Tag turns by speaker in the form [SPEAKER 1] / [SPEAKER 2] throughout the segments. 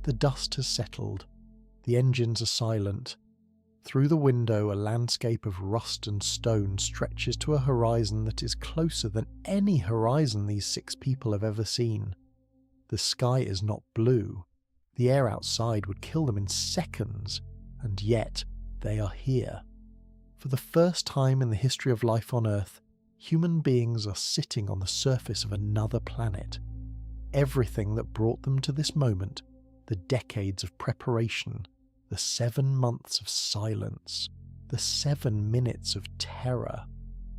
[SPEAKER 1] The dust has settled. The engines are silent. Through the window, a landscape of rust and stone stretches to a horizon that is closer than any horizon these 6 people have ever seen. The sky is not blue. The air outside would kill them in seconds, and yet they are here. For the first time in the history of life on Earth, human beings are sitting on the surface of another planet. Everything that brought them to this moment, the decades of preparation, the 7 months of silence, the 7 minutes of terror,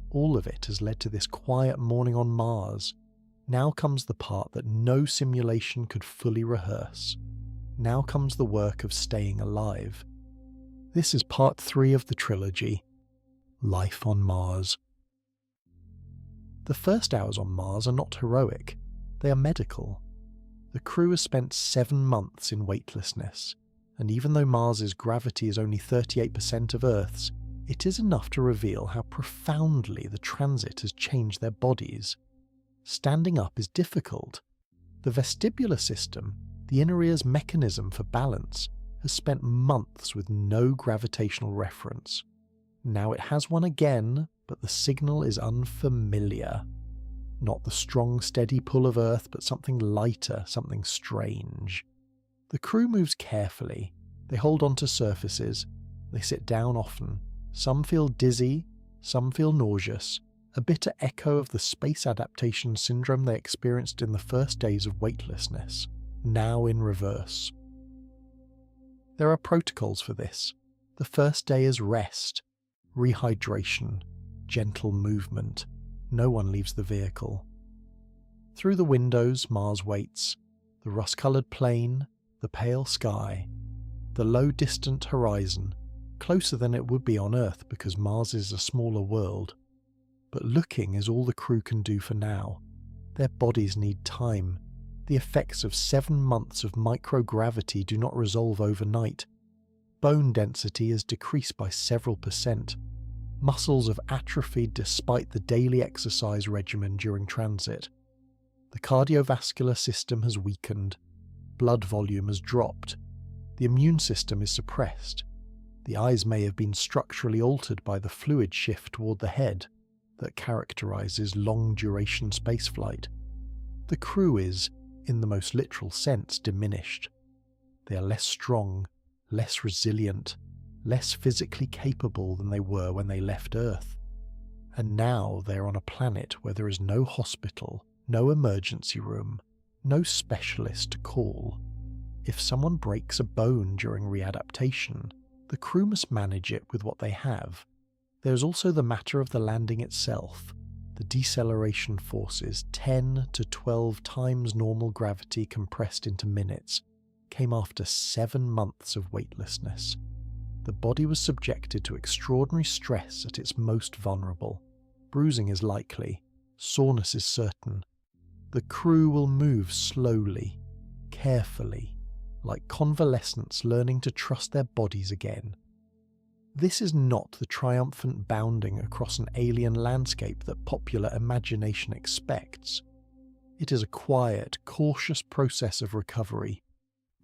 [SPEAKER 1] all of it has led to this quiet morning on Mars. Now comes the part that no simulation could fully rehearse. Now comes the work of staying alive. This is part 3 of the trilogy, Life on Mars. The first hours on Mars are not heroic, they are medical. The crew has spent 7 months in weightlessness, and even though Mars's gravity is only 38% of Earth's, it is enough to reveal how profoundly the transit has changed their bodies. Standing up is difficult. The vestibular system, the inner ear's mechanism for balance, has spent months with no gravitational reference. Now it has one again, but the signal is unfamiliar. Not the strong, steady pull of Earth, but something lighter, something strange. The crew moves carefully. They hold onto surfaces. They sit down often. Some feel dizzy, some feel nauseous, a bitter echo of the space adaptation syndrome they experienced in the first days of weightlessness, now in reverse. There are protocols for this. The first day is rest, rehydration, gentle movement. No one leaves the vehicle. Through the windows, Mars waits. The rust-coloured plain, the pale sky, the low distant horizon, closer than it would be on Earth because Mars is a smaller world. But looking is all the crew can do for now. Their bodies need time. The effects of 7 months of microgravity do not resolve overnight. Bone density is decreased by several percent. Muscles have atrophied despite the daily exercise regimen during transit. The cardiovascular system has weakened. Blood volume has dropped. The immune system is suppressed. The eyes may have been structurally altered by the fluid shift toward the head that characterizes long-duration spaceflight. The crew is, in the most literal sense, diminished. They are less strong, less resilient, less physically capable than they were when they left Earth. And now they are on a planet where there is no hospital, no emergency room, no specialist to call. If someone breaks a bone during readaptation, the crew must manage it with what they have. There is also the matter of the landing itself. The deceleration forces, 10 to 12 times normal gravity compressed into minutes, came after 7 months of weightlessness. The body was subjected to extraordinary stress at its most vulnerable. Bruising is likely, soreness is certain. The crew will move slowly, carefully, like convalescents learning to trust their bodies again. This is not the triumphant bounding across an alien landscape that popular imagination expects. It is a quiet, cautious process of recovery,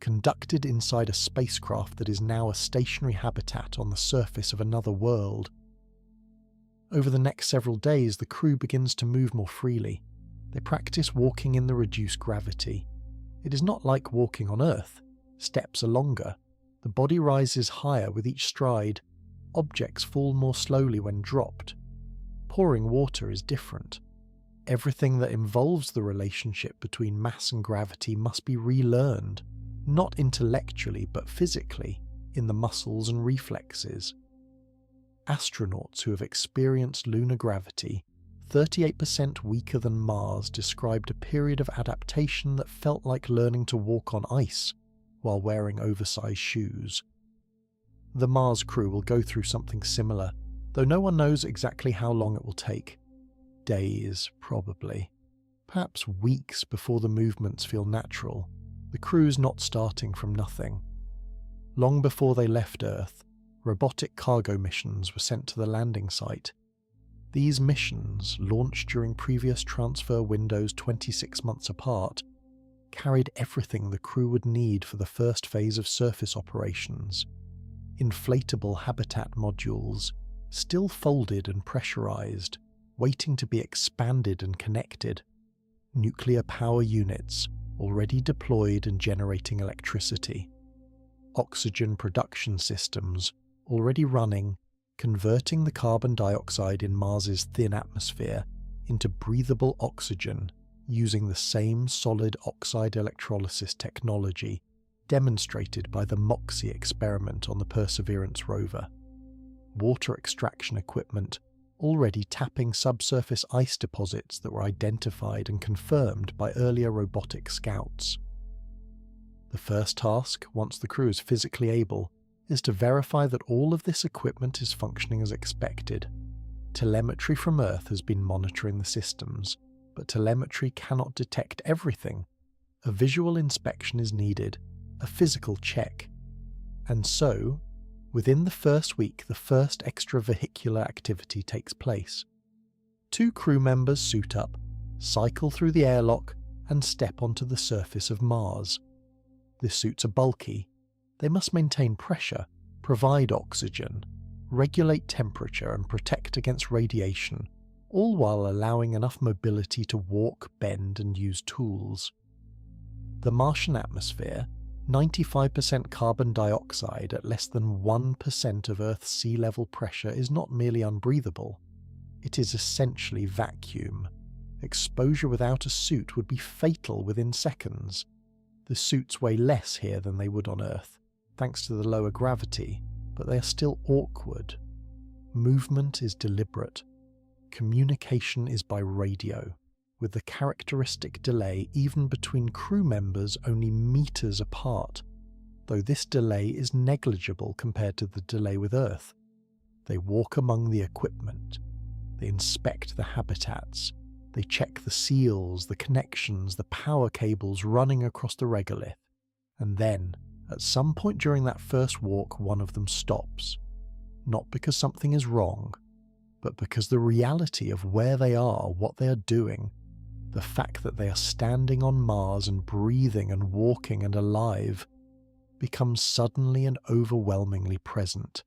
[SPEAKER 1] conducted inside a spacecraft that is now a stationary habitat on the surface of another world. Over the next several days, the crew begins to move more freely. They practice walking in the reduced gravity. It is not like walking on Earth. Steps are longer. The body rises higher with each stride. Objects fall more slowly when dropped. Pouring water is different. Everything that involves the relationship between mass and gravity must be relearned, not intellectually but physically, in the muscles and reflexes. Astronauts who have experienced lunar gravity, 38% weaker than Mars, described a period of adaptation that felt like learning to walk on ice while wearing oversized shoes. The Mars crew will go through something similar, though no one knows exactly how long it will take. Days, probably. Perhaps weeks before the movements feel natural. The crew's not starting from nothing. Long before they left Earth, robotic cargo missions were sent to the landing site. These missions, launched during previous transfer windows 26 months apart, carried everything the crew would need for the first phase of surface operations. Inflatable habitat modules, still folded and pressurized, waiting to be expanded and connected. Nuclear power units, already deployed and generating electricity. Oxygen production systems, already running, converting the carbon dioxide in Mars's thin atmosphere into breathable oxygen using the same solid oxide electrolysis technology demonstrated by the MOXIE experiment on the Perseverance rover. Water extraction equipment already tapping subsurface ice deposits that were identified and confirmed by earlier robotic scouts. The first task, once the crew is physically able, is to verify that all of this equipment is functioning as expected. Telemetry from Earth has been monitoring the systems, but telemetry cannot detect everything. A visual inspection is needed, a physical check. And so, within the first week, the first extravehicular activity takes place. 2 crew members suit up, cycle through the airlock, and step onto the surface of Mars. The suits are bulky. They must maintain pressure, provide oxygen, regulate temperature, and protect against radiation, all while allowing enough mobility to walk, bend, and use tools. The Martian atmosphere, 95% carbon dioxide at less than 1% of Earth's sea level pressure, is not merely unbreathable. It is essentially vacuum. Exposure without a suit would be fatal within seconds. The suits weigh less here than they would on Earth, thanks to the lower gravity, but they are still awkward. Movement is deliberate. Communication is by radio, with the characteristic delay even between crew members only meters apart, though this delay is negligible compared to the delay with Earth. They walk among the equipment. They inspect the habitats. They check the seals, the connections, the power cables running across the regolith. And then, at some point during that first walk, one of them stops. Not because something is wrong, but because the reality of where they are, what they are doing, the fact that they are standing on Mars and breathing and walking and alive, becomes suddenly and overwhelmingly present.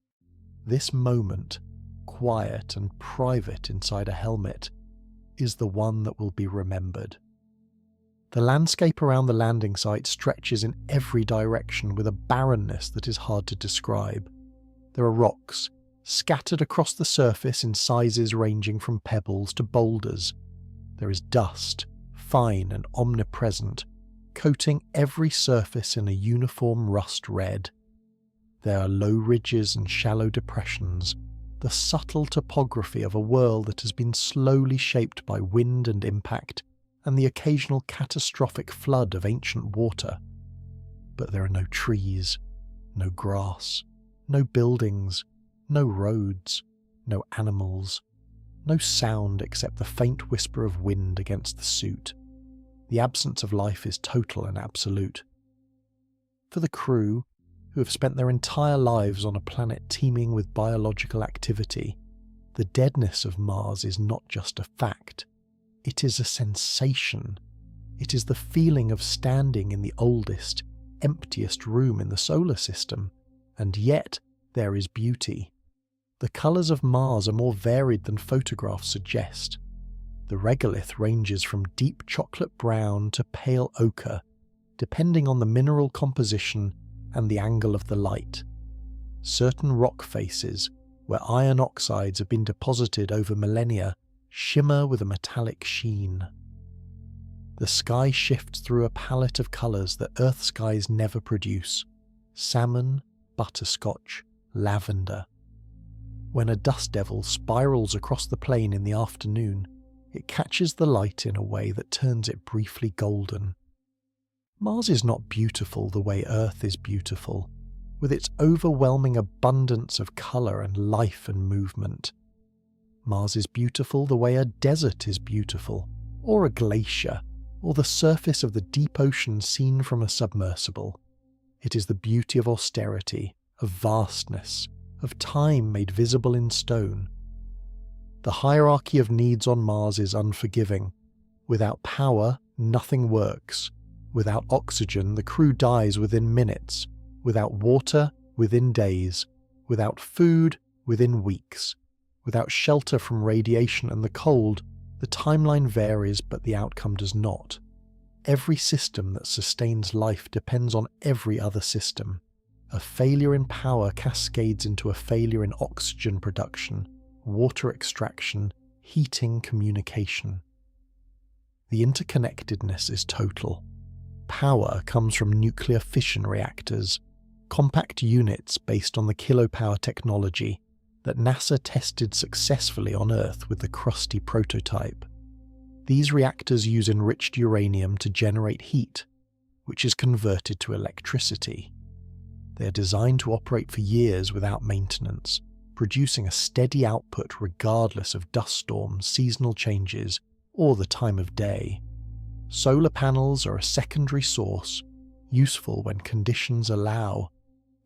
[SPEAKER 1] This moment, quiet and private inside a helmet, is the one that will be remembered. The landscape around the landing site stretches in every direction with a barrenness that is hard to describe. There are rocks, scattered across the surface in sizes ranging from pebbles to boulders. There is dust, fine and omnipresent, coating every surface in a uniform rust red. There are low ridges and shallow depressions, the subtle topography of a world that has been slowly shaped by wind and impact, and the occasional catastrophic flood of ancient water. But there are no trees, no grass, no buildings, no roads, no animals, no sound except the faint whisper of wind against the suit. The absence of life is total and absolute. For the crew, who have spent their entire lives on a planet teeming with biological activity, the deadness of Mars is not just a fact. It is a sensation. It is the feeling of standing in the oldest, emptiest room in the solar system, and yet there is beauty. The colours of Mars are more varied than photographs suggest. The regolith ranges from deep chocolate brown to pale ochre, depending on the mineral composition and the angle of the light. Certain rock faces, where iron oxides have been deposited over millennia, shimmer with a metallic sheen. The sky shifts through a palette of colours that Earth skies never produce: salmon, butterscotch, lavender. When a dust devil spirals across the plain in the afternoon, it catches the light in a way that turns it briefly golden. Mars is not beautiful the way Earth is beautiful, with its overwhelming abundance of colour and life and movement. Mars is beautiful the way a desert is beautiful, or a glacier, or the surface of the deep ocean seen from a submersible. It is the beauty of austerity, of vastness, of time made visible in stone. The hierarchy of needs on Mars is unforgiving. Without power, nothing works. Without oxygen, the crew dies within minutes. Without water, within days. Without food, within weeks. Without shelter from radiation and the cold, the timeline varies but the outcome does not. Every system that sustains life depends on every other system. A failure in power cascades into a failure in oxygen production, water extraction, heating, communication. The interconnectedness is total. Power comes from nuclear fission reactors, compact units based on the kilopower technology that NASA tested successfully on Earth with the crusty prototype. These reactors use enriched uranium to generate heat, which is converted to electricity. They are designed to operate for years without maintenance, producing a steady output regardless of dust storms, seasonal changes, or the time of day. Solar panels are a secondary source, useful when conditions allow,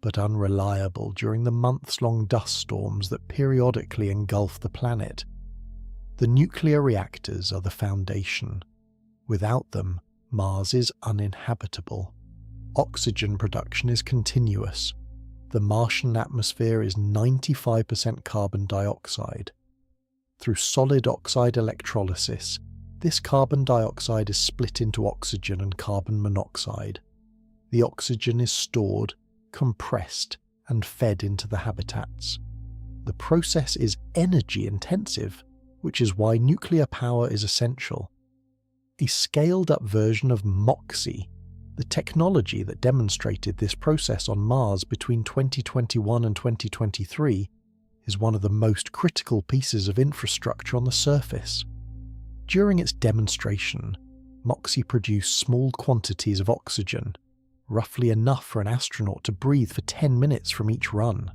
[SPEAKER 1] but unreliable during the months-long dust storms that periodically engulf the planet. The nuclear reactors are the foundation. Without them, Mars is uninhabitable. Oxygen production is continuous. The Martian atmosphere is 95% carbon dioxide. Through solid oxide electrolysis, this carbon dioxide is split into oxygen and carbon monoxide. The oxygen is stored, compressed, and fed into the habitats. The process is energy intensive, which is why nuclear power is essential. A scaled-up version of MOXIE, the technology that demonstrated this process on Mars between 2021 and 2023, is one of the most critical pieces of infrastructure on the surface. During its demonstration, MOXIE produced small quantities of oxygen, roughly enough for an astronaut to breathe for 10 minutes from each run.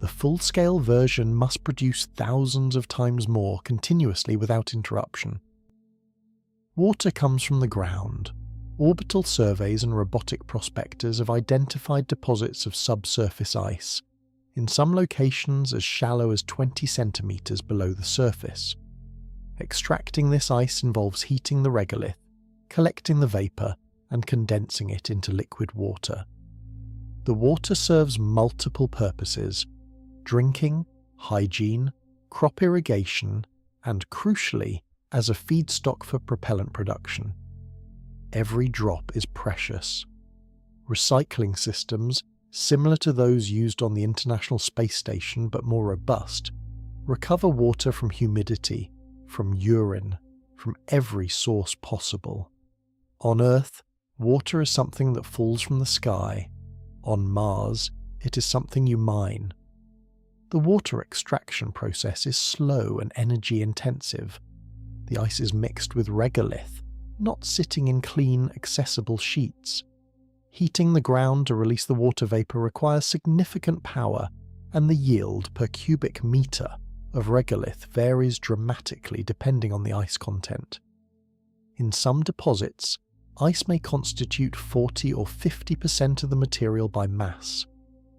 [SPEAKER 1] The full-scale version must produce thousands of times more continuously without interruption. Water comes from the ground. Orbital surveys and robotic prospectors have identified deposits of subsurface ice, in some locations as shallow as 20 centimeters below the surface. Extracting this ice involves heating the regolith, collecting the vapor, and condensing it into liquid water. The water serves multiple purposes: drinking, hygiene, crop irrigation, and crucially, as a feedstock for propellant production. Every drop is precious. Recycling systems, similar to those used on the International Space Station but more robust, recover water from humidity, from urine, from every source possible. On Earth, water is something that falls from the sky. On Mars, it is something you mine. The water extraction process is slow and energy intensive. The ice is mixed with regolith, not sitting in clean, accessible sheets. Heating the ground to release the water vapor requires significant power, and the yield per cubic meter of regolith varies dramatically depending on the ice content. In some deposits, ice may constitute 40 or 50% of the material by mass.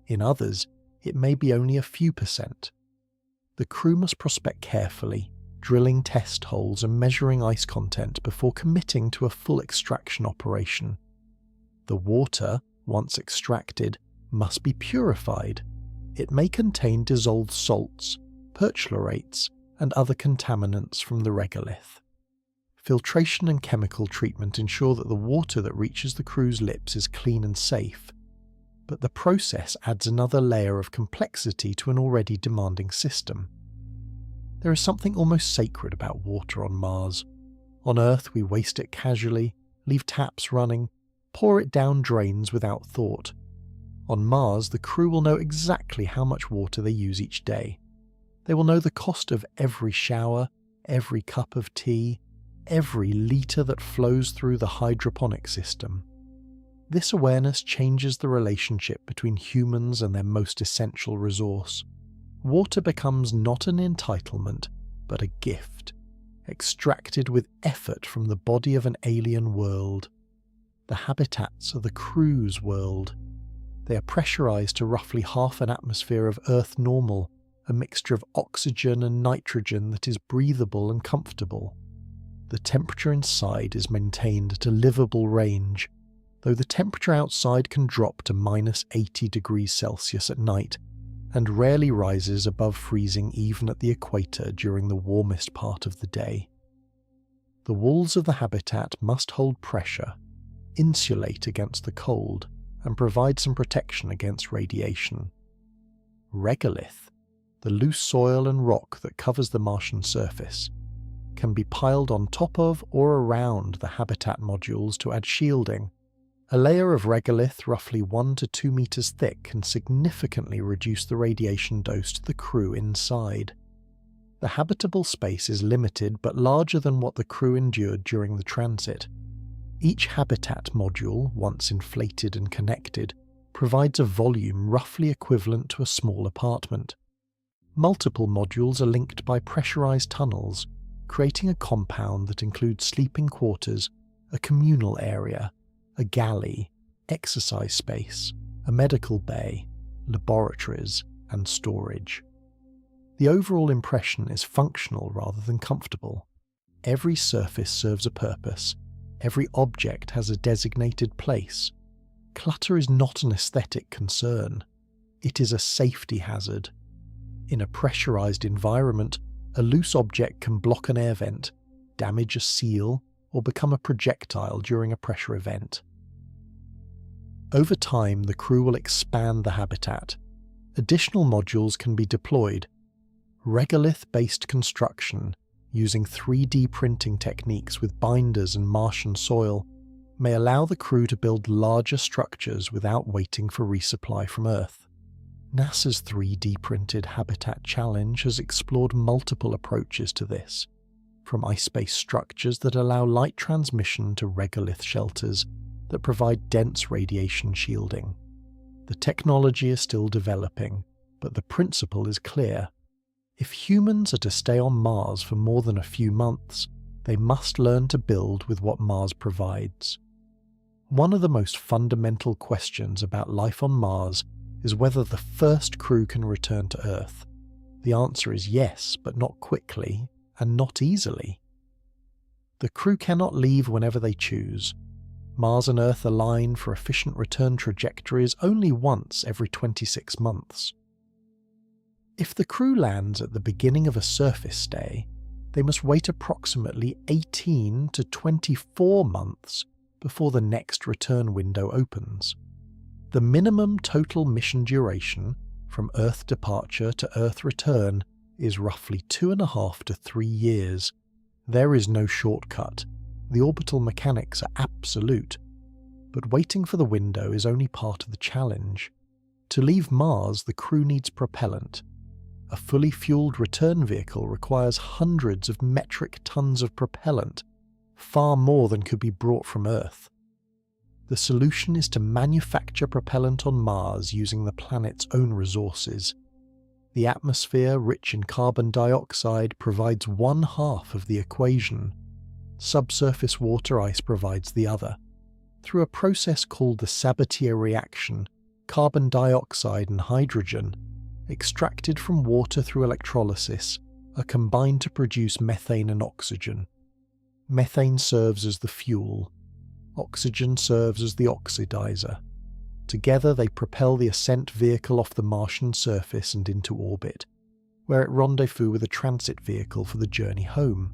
[SPEAKER 1] In others, it may be only a few percent. The crew must prospect carefully, drilling test holes and measuring ice content before committing to a full extraction operation. The water, once extracted, must be purified. It may contain dissolved salts, perchlorates, and other contaminants from the regolith. Filtration and chemical treatment ensure that the water that reaches the crew's lips is clean and safe, but the process adds another layer of complexity to an already demanding system. There is something almost sacred about water on Mars. On Earth, we waste it casually, leave taps running, pour it down drains without thought. On Mars, the crew will know exactly how much water they use each day. They will know the cost of every shower, every cup of tea, every litre that flows through the hydroponic system. This awareness changes the relationship between humans and their most essential resource. Water becomes not an entitlement, but a gift, extracted with effort from the body of an alien world. The habitats are the crew's world. They are pressurized to roughly half an atmosphere of Earth normal, a mixture of oxygen and nitrogen that is breathable and comfortable. the temperature inside is maintained at a livable range, though the temperature outside can drop to -80 degrees Celsius at night and rarely rises above freezing even at the equator during the warmest part of the day. The walls of the habitat must hold pressure, insulate against the cold, and provide some protection against radiation. Regolith, the loose soil and rock that covers the Martian surface, can be piled on top of or around the habitat modules to add shielding. A layer of regolith roughly 1 to 2 meters thick can significantly reduce the radiation dose to the crew inside. The habitable space is limited but larger than what the crew endured during the transit. Each habitat module, once inflated and connected, provides a volume roughly equivalent to a small apartment. Multiple modules are linked by pressurized tunnels, creating a compound that includes sleeping quarters, a communal area, a galley, exercise space, a medical bay, laboratories, and storage. The overall impression is functional rather than comfortable. Every surface serves a purpose. Every object has a designated place. Clutter is not an aesthetic concern. It is a safety hazard. In a pressurized environment, a loose object can block an air vent, damage a seal, or become a projectile during a pressure event. Over time, the crew will expand the habitat. Additional modules can be deployed. Regolith-based construction, using 3D printing techniques with binders and Martian soil, may allow the crew to build larger structures without waiting for resupply from Earth. NASA's 3D printed habitat challenge has explored multiple approaches to this, from ice-based structures that allow light transmission to regolith shelters that provide dense radiation shielding. The technology is still developing, but the principle is clear. If humans are to stay on Mars for more than a few months, they must learn to build with what Mars provides. One of the most fundamental questions about life on Mars is whether the first crew can return to Earth. The answer is yes, but not quickly, and not easily. The crew cannot leave whenever they choose. Mars and Earth align for efficient return trajectories only once every 26 months. If the crew lands at the beginning of a surface stay, they must wait approximately 18 to 24 months before the next return window opens. The minimum total mission duration, from Earth departure to Earth return, is roughly 2.5 to 3 years. There is no shortcut. The orbital mechanics are absolute. But waiting for the window is only part of the challenge. To leave Mars, the crew needs propellant. A fully fueled return vehicle requires hundreds of metric tons of propellant, far more than could be brought from Earth. The solution is to manufacture propellant on Mars using the planet's own resources. The atmosphere, rich in carbon dioxide, provides one half of the equation. Subsurface water ice provides the other. Through a process called the Sabatier reaction, carbon dioxide and hydrogen, extracted from water through electrolysis, are combined to produce methane and oxygen. Methane serves as the fuel. Oxygen serves as the oxidizer. Together they propel the ascent vehicle off the Martian surface and into orbit, where it rendezvous with a transit vehicle for the journey home.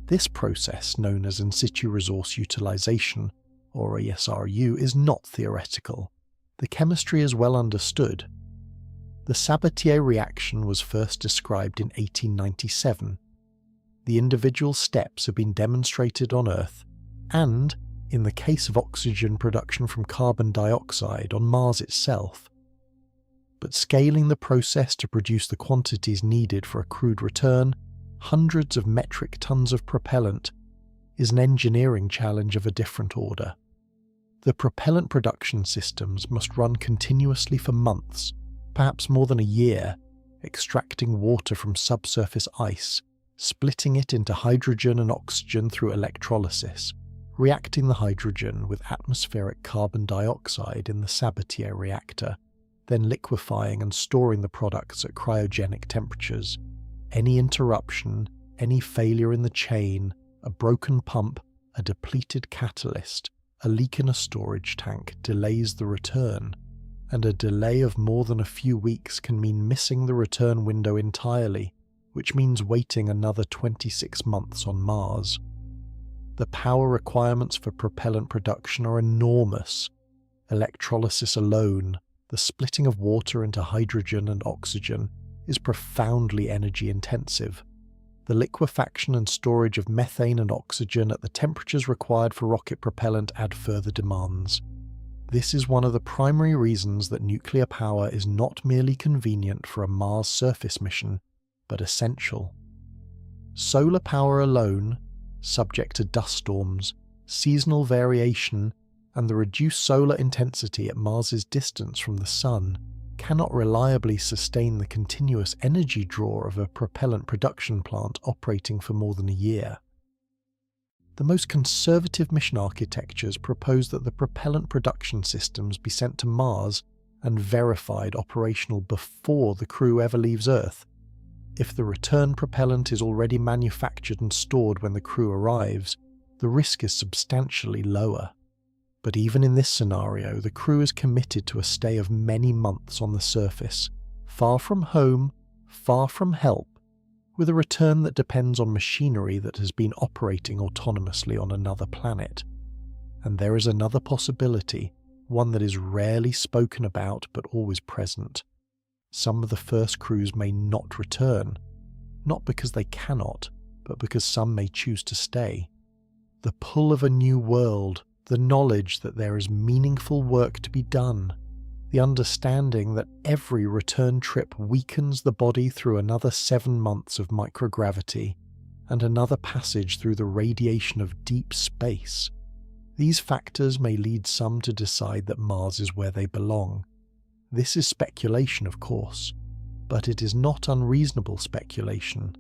[SPEAKER 1] This process, known as in situ resource utilization, or ESRU, is not theoretical. The chemistry is well understood. The Sabatier reaction was first described in 1897. The individual steps have been demonstrated on Earth, and, in the case of oxygen production from carbon dioxide, on Mars itself. But scaling the process to produce the quantities needed for a crewed return, hundreds of metric tons of propellant, is an engineering challenge of a different order. The propellant production systems must run continuously for months, perhaps more than a year, extracting water from subsurface ice, splitting it into hydrogen and oxygen through electrolysis, reacting the hydrogen with atmospheric carbon dioxide in the Sabatier reactor, then liquefying and storing the products at cryogenic temperatures. Any interruption, any failure in the chain, a broken pump, a depleted catalyst, a leak in a storage tank delays the return, and a delay of more than a few weeks can mean missing the return window entirely, which means waiting another 26 months on Mars. The power requirements for propellant production are enormous. Electrolysis alone, the splitting of water into hydrogen and oxygen, is profoundly energy intensive. The liquefaction and storage of methane and oxygen at the temperatures required for rocket propellant add further demands. This is one of the primary reasons that nuclear power is not merely convenient for a Mars surface mission, but essential. Solar power alone, subject to dust storms, seasonal variation, and the reduced solar intensity at Mars's distance from the Sun, cannot reliably sustain the continuous energy draw of a propellant production plant operating for more than a year. The most conservative mission architectures propose that the propellant production systems be sent to Mars and verified operational before the crew ever leaves Earth. If the return propellant is already manufactured and stored when the crew arrives, the risk is substantially lower. But even in this scenario, the crew is committed to a stay of many months on the surface, far from home, far from help, with a return that depends on machinery that has been operating autonomously on another planet. And there is another possibility, one that is rarely spoken about but always present. Some of the first crews may not return, not because they cannot, but because some may choose to stay. The pull of a new world, the knowledge that there is meaningful work to be done, the understanding that every return trip weakens the body through another 7 months of microgravity and another passage through the radiation of deep space. These factors may lead some to decide that Mars is where they belong. This is speculation, of course, but it is not unreasonable speculation.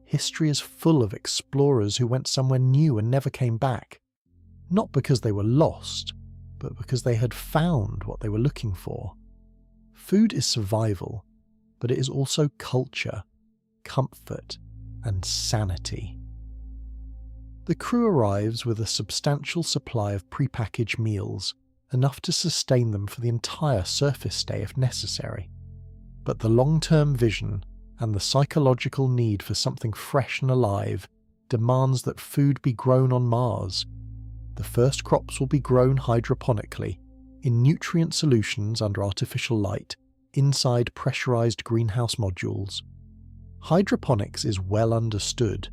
[SPEAKER 1] History is full of explorers who went somewhere new and never came back. Not because they were lost, but because they had found what they were looking for. Food is survival, but it is also culture, comfort, and sanity. The crew arrives with a substantial supply of prepackaged meals, enough to sustain them for the entire surface stay if necessary. But the long-term vision and the psychological need for something fresh and alive demands that food be grown on Mars. The first crops will be grown hydroponically, in nutrient solutions under artificial light, inside pressurized greenhouse modules. Hydroponics is well understood.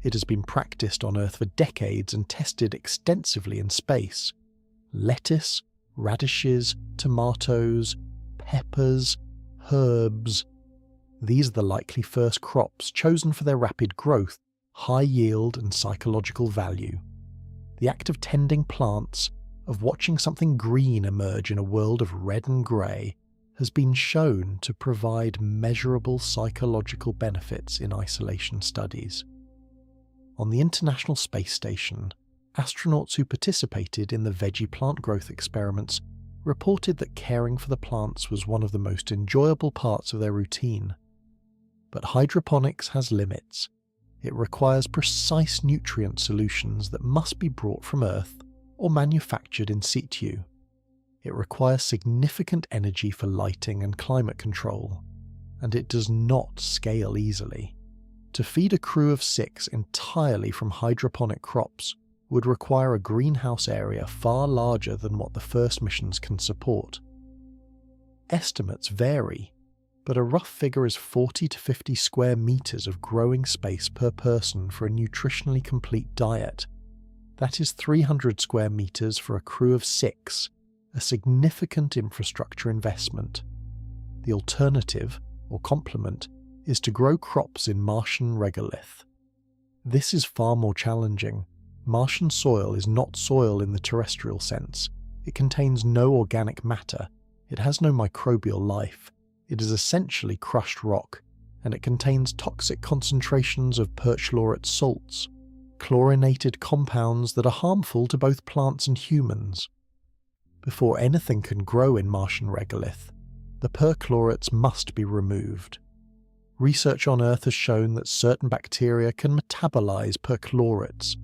[SPEAKER 1] It has been practiced on Earth for decades and tested extensively in space. Lettuce, radishes, tomatoes, peppers, herbs. These are the likely first crops chosen for their rapid growth, high yield, and psychological value. The act of tending plants, of watching something green emerge in a world of red and grey, has been shown to provide measurable psychological benefits in isolation studies. On the International Space Station, astronauts who participated in the veggie plant growth experiments reported that caring for the plants was one of the most enjoyable parts of their routine. But hydroponics has limits. It requires precise nutrient solutions that must be brought from Earth or manufactured in situ. It requires significant energy for lighting and climate control, and it does not scale easily. To feed a crew of 6 entirely from hydroponic crops would require a greenhouse area far larger than what the first missions can support. Estimates vary, but a rough figure is 40 to 50 square meters of growing space per person for a nutritionally complete diet. That is 300 square meters for a crew of 6, a significant infrastructure investment. The alternative, or complement, is to grow crops in Martian regolith. This is far more challenging. Martian soil is not soil in the terrestrial sense. It contains no organic matter. It has no microbial life. It is essentially crushed rock, and it contains toxic concentrations of perchlorate salts, chlorinated compounds that are harmful to both plants and humans. Before anything can grow in Martian regolith, the perchlorates must be removed. Research on Earth has shown that certain bacteria can metabolize perchlorates,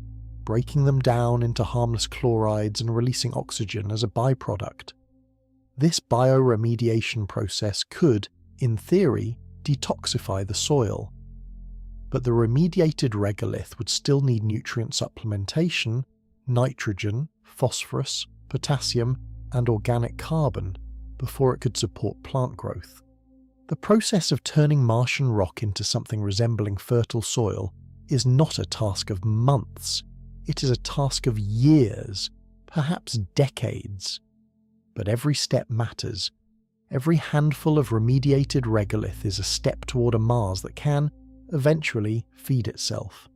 [SPEAKER 1] breaking them down into harmless chlorides and releasing oxygen as a byproduct. This bioremediation process could, in theory, detoxify the soil. But the remediated regolith would still need nutrient supplementation, nitrogen, phosphorus, potassium, and organic carbon before it could support plant growth. The process of turning Martian rock into something resembling fertile soil is not a task of months, it is a task of years, perhaps decades. But every step matters. Every handful of remediated regolith is a step toward a Mars that can, eventually, feed itself.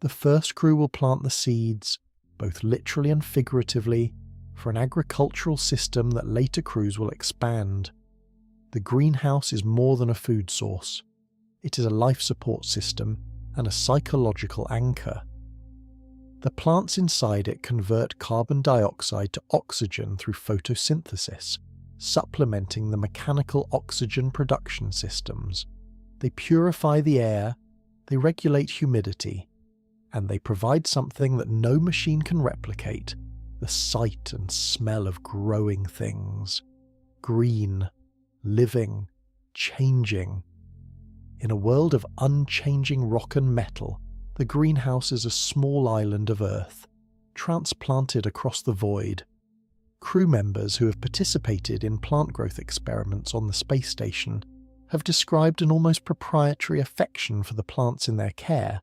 [SPEAKER 1] The first crew will plant the seeds, both literally and figuratively, for an agricultural system that later crews will expand. The greenhouse is more than a food source. It is a life support system and a psychological anchor. The plants inside it convert carbon dioxide to oxygen through photosynthesis, supplementing the mechanical oxygen production systems. They purify the air, they regulate humidity, and they provide something that no machine can replicate: the sight and smell of growing things. Green, living, changing. In a world of unchanging rock and metal, the greenhouse is a small island of Earth, transplanted across the void. Crew members who have participated in plant growth experiments on the space station have described an almost proprietary affection for the plants in their care,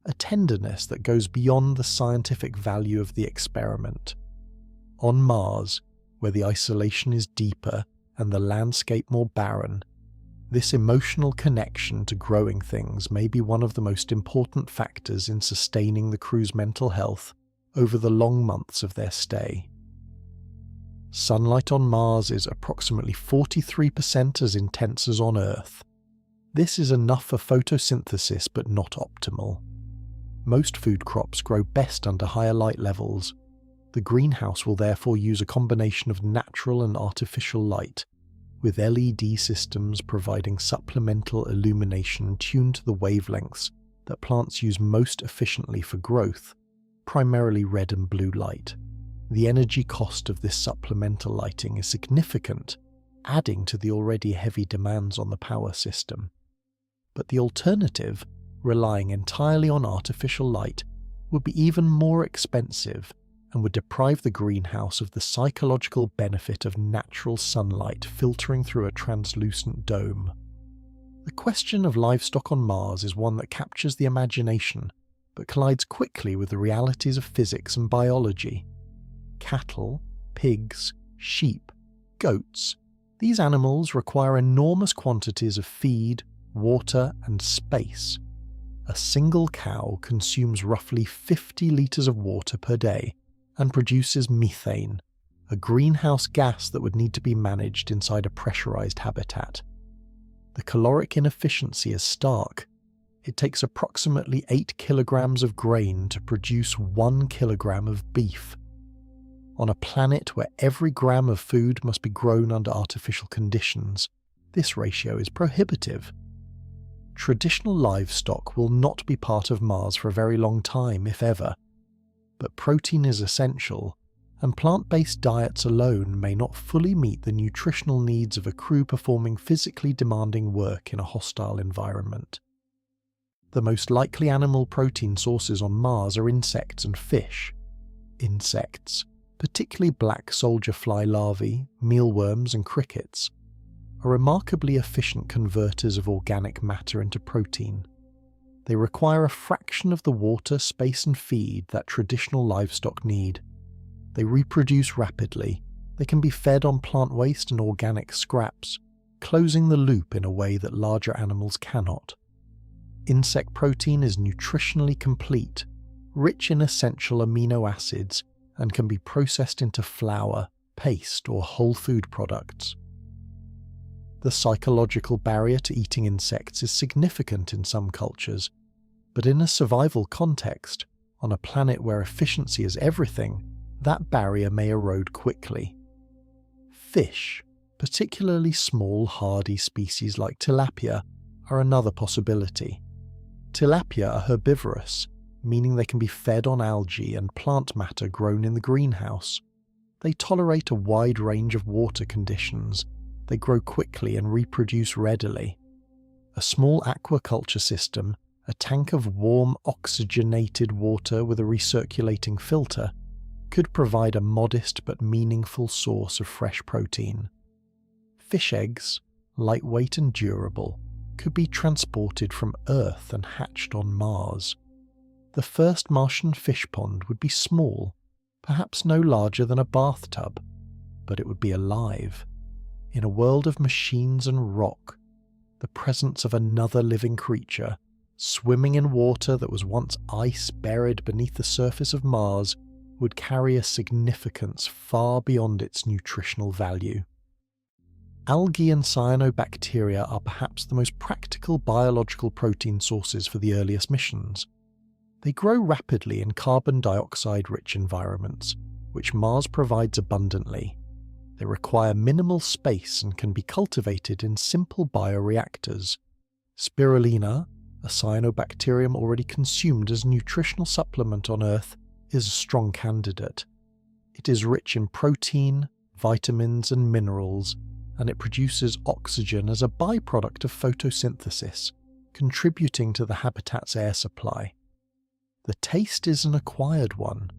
[SPEAKER 1] a tenderness that goes beyond the scientific value of the experiment. On Mars, where the isolation is deeper and the landscape more barren, this emotional connection to growing things may be one of the most important factors in sustaining the crew's mental health over the long months of their stay. Sunlight on Mars is approximately 43% as intense as on Earth. This is enough for photosynthesis but not optimal. Most food crops grow best under higher light levels. The greenhouse will therefore use a combination of natural and artificial light, with LED systems providing supplemental illumination tuned to the wavelengths that plants use most efficiently for growth, primarily red and blue light. The energy cost of this supplemental lighting is significant, adding to the already heavy demands on the power system. But the alternative, relying entirely on artificial light, would be even more expensive and would deprive the greenhouse of the psychological benefit of natural sunlight filtering through a translucent dome. The question of livestock on Mars is one that captures the imagination, but collides quickly with the realities of physics and biology. Cattle, pigs, sheep, goats, these animals require enormous quantities of feed, water, and space. A single cow consumes roughly 50 litres of water per day and produces methane, a greenhouse gas that would need to be managed inside a pressurized habitat. The caloric inefficiency is stark. It takes approximately 8 kilograms of grain to produce 1 kilogram of beef. On a planet where every gram of food must be grown under artificial conditions, this ratio is prohibitive. Traditional livestock will not be part of Mars for a very long time, if ever. But protein is essential, and plant-based diets alone may not fully meet the nutritional needs of a crew performing physically demanding work in a hostile environment. The most likely animal protein sources on Mars are insects and fish. Insects, particularly black soldier fly larvae, mealworms and crickets, are remarkably efficient converters of organic matter into protein. They require a fraction of the water, space and feed that traditional livestock need. They reproduce rapidly. They can be fed on plant waste and organic scraps, closing the loop in a way that larger animals cannot. Insect protein is nutritionally complete, rich in essential amino acids, and can be processed into flour, paste, or whole food products. The psychological barrier to eating insects is significant in some cultures, but in a survival context, on a planet where efficiency is everything, that barrier may erode quickly. Fish, particularly small hardy species like tilapia, are another possibility. Tilapia are herbivorous, meaning they can be fed on algae and plant matter grown in the greenhouse. They tolerate a wide range of water conditions. They grow quickly and reproduce readily. A small aquaculture system, a tank of warm, oxygenated water with a recirculating filter, could provide a modest but meaningful source of fresh protein. Fish eggs, lightweight and durable, could be transported from Earth and hatched on Mars. The first Martian fish pond would be small, perhaps no larger than a bathtub, but it would be alive. In a world of machines and rock, the presence of another living creature, swimming in water that was once ice buried beneath the surface of Mars, would carry a significance far beyond its nutritional value. Algae and cyanobacteria are perhaps the most practical biological protein sources for the earliest missions. They grow rapidly in carbon dioxide-rich environments, which Mars provides abundantly. They require minimal space and can be cultivated in simple bioreactors. Spirulina, a cyanobacterium already consumed as a nutritional supplement on Earth, is a strong candidate. It is rich in protein, vitamins and minerals, and it produces oxygen as a byproduct of photosynthesis, contributing to the habitat's air supply. The taste is an acquired one,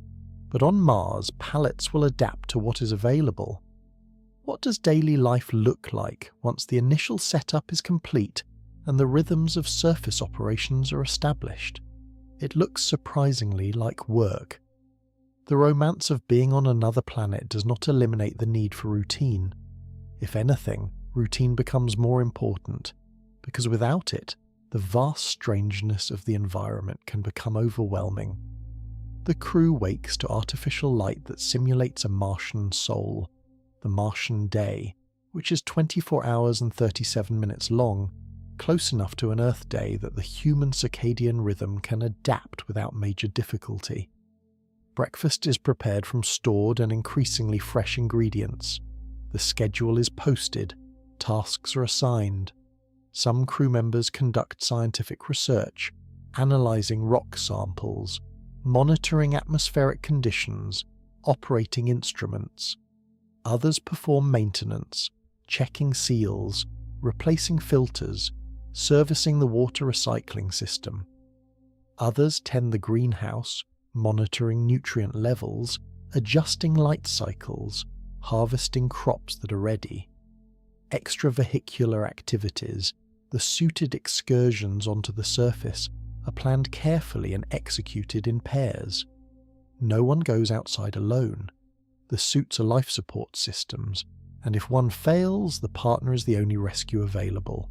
[SPEAKER 1] but on Mars, palates will adapt to what is available. What does daily life look like once the initial setup is complete and the rhythms of surface operations are established? It looks surprisingly like work. The romance of being on another planet does not eliminate the need for routine. If anything, routine becomes more important, because without it, the vast strangeness of the environment can become overwhelming. The crew wakes to artificial light that simulates a Martian soul, the Martian day, which is 24 hours and 37 minutes long, close enough to an Earth day that the human circadian rhythm can adapt without major difficulty. Breakfast is prepared from stored and increasingly fresh ingredients. The schedule is posted, tasks are assigned. Some crew members conduct scientific research, analysing rock samples, monitoring atmospheric conditions, operating instruments. Others perform maintenance, checking seals, replacing filters, servicing the water recycling system. Others tend the greenhouse, monitoring nutrient levels, adjusting light cycles, harvesting crops that are ready. Extravehicular activities, the suited excursions onto the surface, are planned carefully and executed in pairs. No one goes outside alone. The suits are life support systems, and if one fails, the partner is the only rescue available.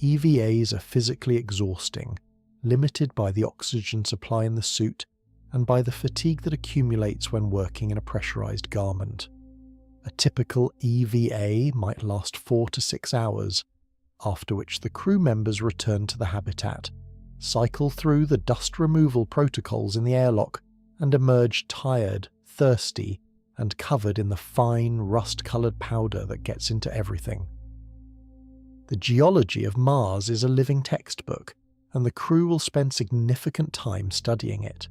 [SPEAKER 1] EVAs are physically exhausting, limited by the oxygen supply in the suit and by the fatigue that accumulates when working in a pressurized garment. A typical EVA might last 4 to 6 hours, after which the crew members return to the habitat, cycle through the dust removal protocols in the airlock, and emerge tired, thirsty, and covered in the fine, rust-coloured powder that gets into everything. The geology of Mars is a living textbook, and the crew will spend significant time studying it.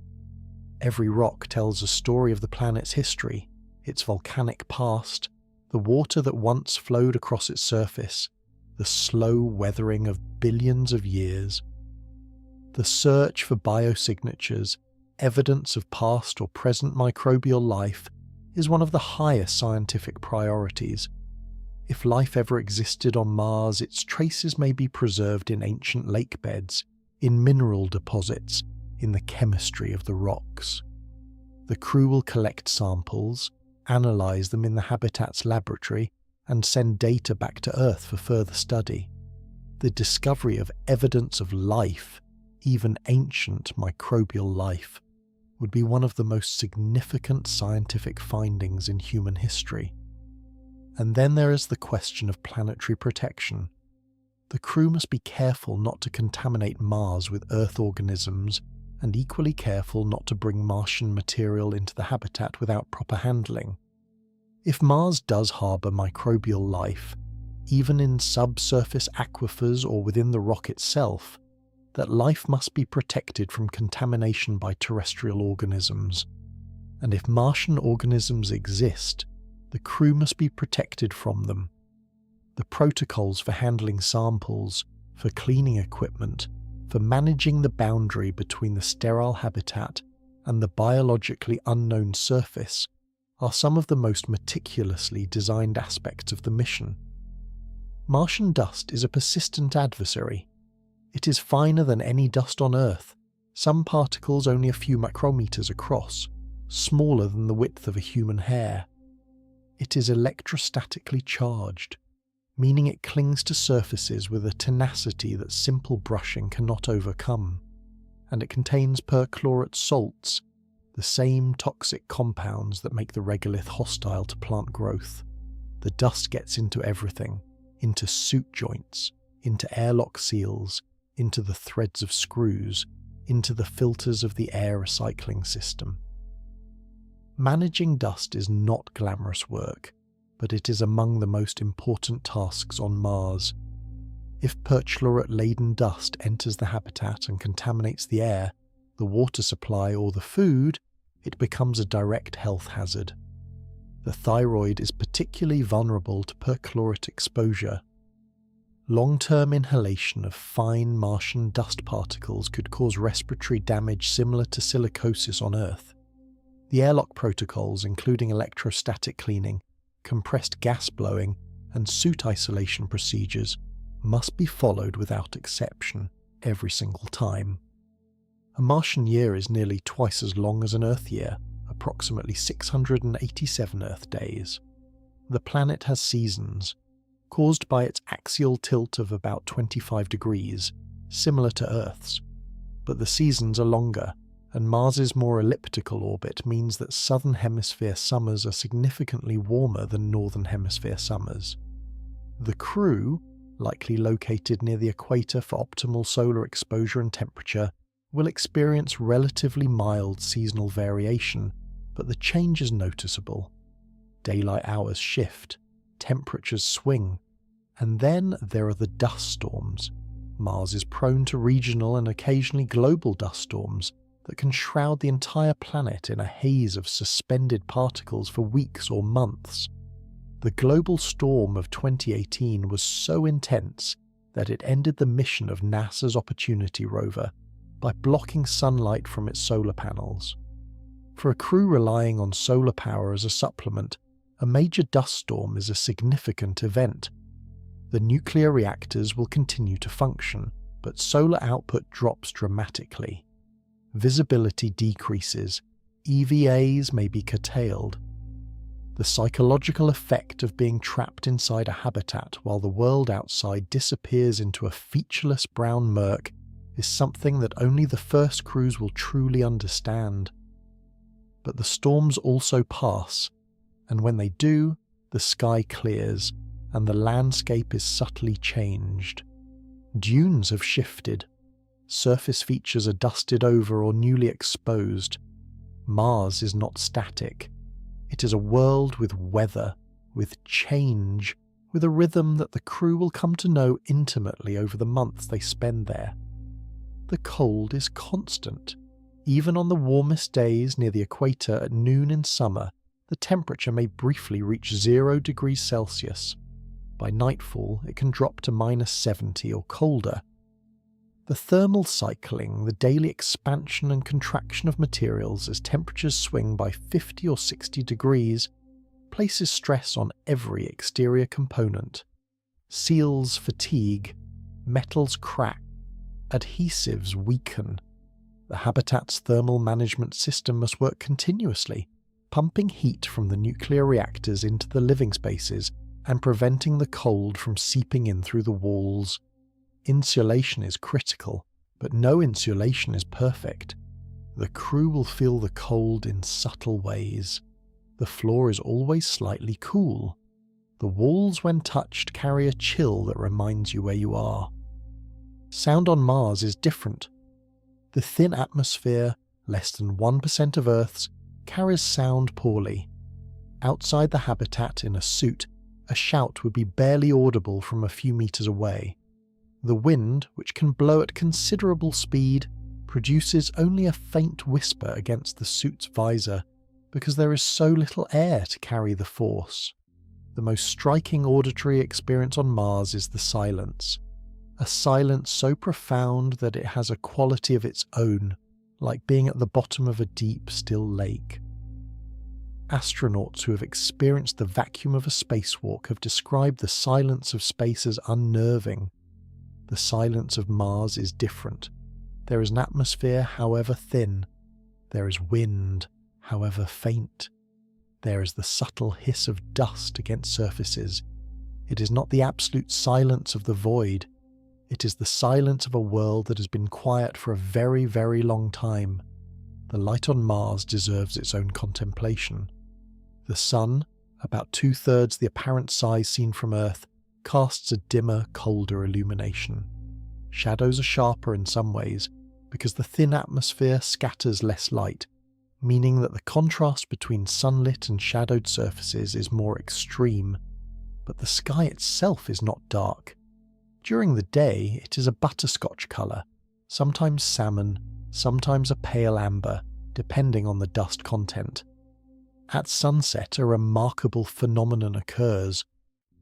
[SPEAKER 1] Every rock tells a story of the planet's history, its volcanic past, the water that once flowed across its surface, the slow weathering of billions of years. The search for biosignatures, evidence of past or present microbial life, is one of the highest scientific priorities. If life ever existed on Mars, its traces may be preserved in ancient lake beds, in mineral deposits, in the chemistry of the rocks. The crew will collect samples, analyse them in the habitat's laboratory, and send data back to Earth for further study. The discovery of evidence of life, even ancient microbial life, would be one of the most significant scientific findings in human history. And then there is the question of planetary protection. The crew must be careful not to contaminate Mars with Earth organisms, and equally careful not to bring Martian material into the habitat without proper handling. If Mars does harbour microbial life, even in subsurface aquifers or within the rock itself, that life must be protected from contamination by terrestrial organisms. And if Martian organisms exist, the crew must be protected from them. The protocols for handling samples, for cleaning equipment, for managing the boundary between the sterile habitat and the biologically unknown surface are some of the most meticulously designed aspects of the mission. Martian dust is a persistent adversary. It is finer than any dust on Earth, some particles only a few micrometers across, smaller than the width of a human hair. It is electrostatically charged, meaning it clings to surfaces with a tenacity that simple brushing cannot overcome, and it contains perchlorate salts, the same toxic compounds that make the regolith hostile to plant growth. The dust gets into everything, into suit joints, into airlock seals, into the threads of screws, into the filters of the air recycling system. Managing dust is not glamorous work, but it is among the most important tasks on Mars. If perchlorate-laden dust enters the habitat and contaminates the air, the water supply or the food, it becomes a direct health hazard. The thyroid is particularly vulnerable to perchlorate exposure. Long-term inhalation of fine Martian dust particles could cause respiratory damage similar to silicosis on Earth. The airlock protocols, including electrostatic cleaning, compressed gas blowing, and suit isolation procedures, must be followed without exception every single time. A Martian year is nearly twice as long as an Earth year, approximately 687 Earth days. The planet has seasons, caused by its axial tilt of about 25 degrees, similar to Earth's, but the seasons are longer, and Mars's more elliptical orbit means that southern hemisphere summers are significantly warmer than northern hemisphere summers. The crew, likely located near the equator for optimal solar exposure and temperature, will experience relatively mild seasonal variation, but the change is noticeable. Daylight hours shift, temperatures swing, and then there are the dust storms. Mars is prone to regional and occasionally global dust storms that can shroud the entire planet in a haze of suspended particles for weeks or months. The global storm of 2018 was so intense that it ended the mission of NASA's Opportunity rover by blocking sunlight from its solar panels. For a crew relying on solar power as a supplement, a major dust storm is a significant event. The nuclear reactors will continue to function, but solar output drops dramatically. Visibility decreases, EVAs may be curtailed. The psychological effect of being trapped inside a habitat while the world outside disappears into a featureless brown murk is something that only the first crews will truly understand. But the storms also pass, and when they do, the sky clears, and the landscape is subtly changed. Dunes have shifted. Surface features are dusted over or newly exposed. Mars is not static. It is a world with weather, with change, with a rhythm that the crew will come to know intimately over the months they spend there. The cold is constant. Even on the warmest days near the equator at noon in summer, the temperature may briefly reach 0 degrees Celsius. By nightfall, it can drop to -70 or colder. The thermal cycling, the daily expansion and contraction of materials as temperatures swing by 50 or 60 degrees, places stress on every exterior component. Seals fatigue, metals crack, adhesives weaken. The habitat's thermal management system must work continuously, pumping heat from the nuclear reactors into the living spaces and preventing the cold from seeping in through the walls. Insulation is critical, but no insulation is perfect. The crew will feel the cold in subtle ways. The floor is always slightly cool. The walls, when touched, carry a chill that reminds you where you are. Sound on Mars is different. The thin atmosphere, less than 1% of Earth's, carries sound poorly. Outside the habitat in a suit, A shout would be barely audible from a few meters away. The wind, which can blow at considerable speed, produces only a faint whisper against the suit's visor because there is so little air to carry the force. The most striking auditory experience on Mars is the silence. A silence so profound that it has a quality of its own, like being at the bottom of a deep, still lake. Astronauts who have experienced the vacuum of a spacewalk have described the silence of space as unnerving. The silence of Mars is different. There is an atmosphere, however thin. There is wind, however faint. There is the subtle hiss of dust against surfaces. It is not the absolute silence of the void. It is the silence of a world that has been quiet for a very, very long time. The light on Mars deserves its own contemplation. The sun, about 2/3 the apparent size seen from Earth, casts a dimmer, colder illumination. Shadows are sharper in some ways, because the thin atmosphere scatters less light, meaning that the contrast between sunlit and shadowed surfaces is more extreme, but the sky itself is not dark. During the day, it is a butterscotch colour, sometimes salmon, sometimes a pale amber, depending on the dust content. At sunset, a remarkable phenomenon occurs.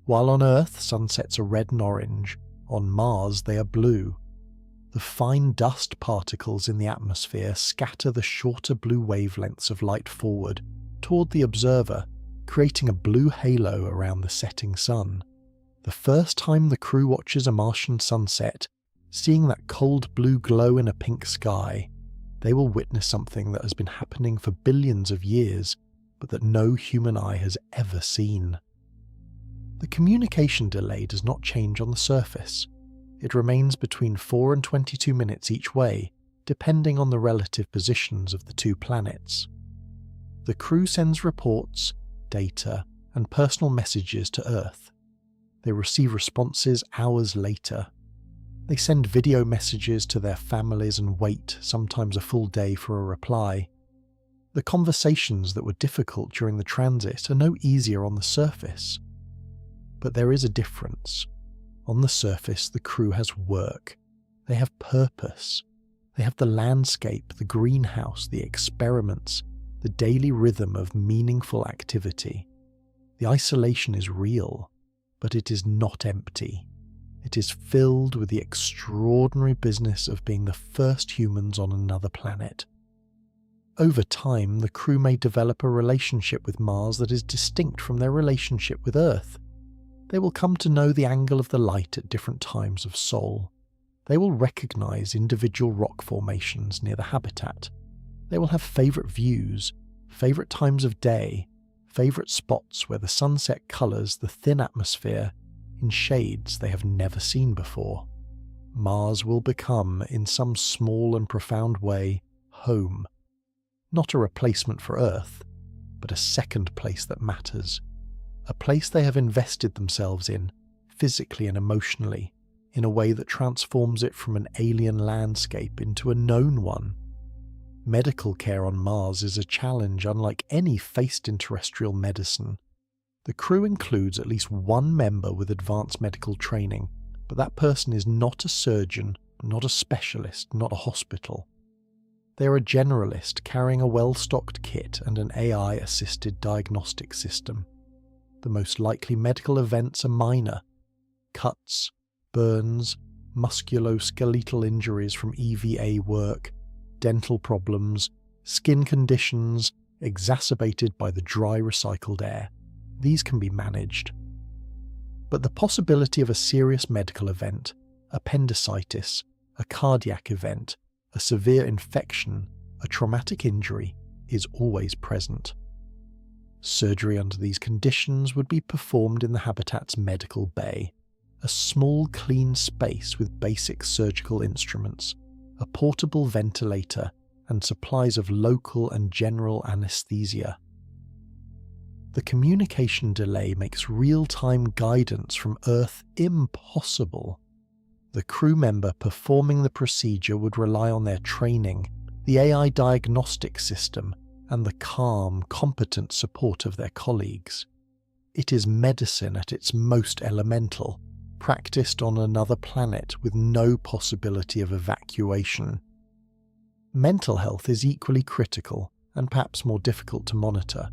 [SPEAKER 1] While on Earth, sunsets are red and orange, on Mars they are blue. The fine dust particles in the atmosphere scatter the shorter blue wavelengths of light forward, toward the observer, creating a blue halo around the setting sun. The first time the crew watches a Martian sunset, seeing that cold blue glow in a pink sky, they will witness something that has been happening for billions of years, but that no human eye has ever seen. The communication delay does not change on the surface. It remains between 4 and 22 minutes each way, depending on the relative positions of the two planets. The crew sends reports, data, and personal messages to Earth. They receive responses hours later. They send video messages to their families and wait, sometimes a full day, for a reply. The conversations that were difficult during the transit are no easier on the surface. But there is a difference. On the surface, the crew has work. They have purpose. They have the landscape, the greenhouse, the experiments, the daily rhythm of meaningful activity. The isolation is real, but it is not empty. It is filled with the extraordinary business of being the first humans on another planet. Over time, the crew may develop a relationship with Mars that is distinct from their relationship with Earth. They will come to know the angle of the light at different times of Sol. They will recognize individual rock formations near the habitat. They will have favourite views, favourite times of day, favourite spots where the sunset colours the thin atmosphere in shades they have never seen before. Mars will become, in some small and profound way, home. Not a replacement for Earth, but a second place that matters. A place they have invested themselves in, physically and emotionally, in a way that transforms it from an alien landscape into a known one. Medical care on Mars is a challenge unlike any faced in terrestrial medicine. The crew includes at least one member with advanced medical training, but that person is not a surgeon, not a specialist, not a hospital. They are a generalist carrying a well-stocked kit and an AI-assisted diagnostic system. The most likely medical events are minor: cuts, burns, musculoskeletal injuries from EVA work, dental problems, skin conditions exacerbated by the dry recycled air. These can be managed. But the possibility of a serious medical event, appendicitis, a cardiac event, a severe infection, a traumatic injury, is always present. Surgery under these conditions would be performed in the habitat's medical bay, a small clean space with basic surgical instruments, a portable ventilator, and supplies of local and general anesthesia. The communication delay makes real-time guidance from Earth impossible. The crew member performing the procedure would rely on their training, the AI diagnostic system, and the calm, competent support of their colleagues. It is medicine at its most elemental, practiced on another planet with no possibility of evacuation. Mental health is equally critical and perhaps more difficult to monitor.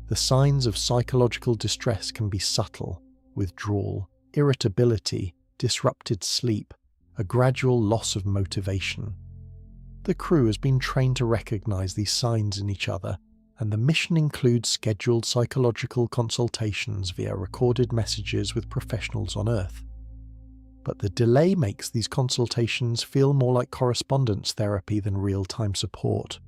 [SPEAKER 1] The signs of psychological distress can be subtle: withdrawal, irritability, disrupted sleep, a gradual loss of motivation. The crew has been trained to recognize these signs in each other, and the mission includes scheduled psychological consultations via recorded messages with professionals on Earth. But the delay makes these consultations feel more like correspondence therapy than real-time support.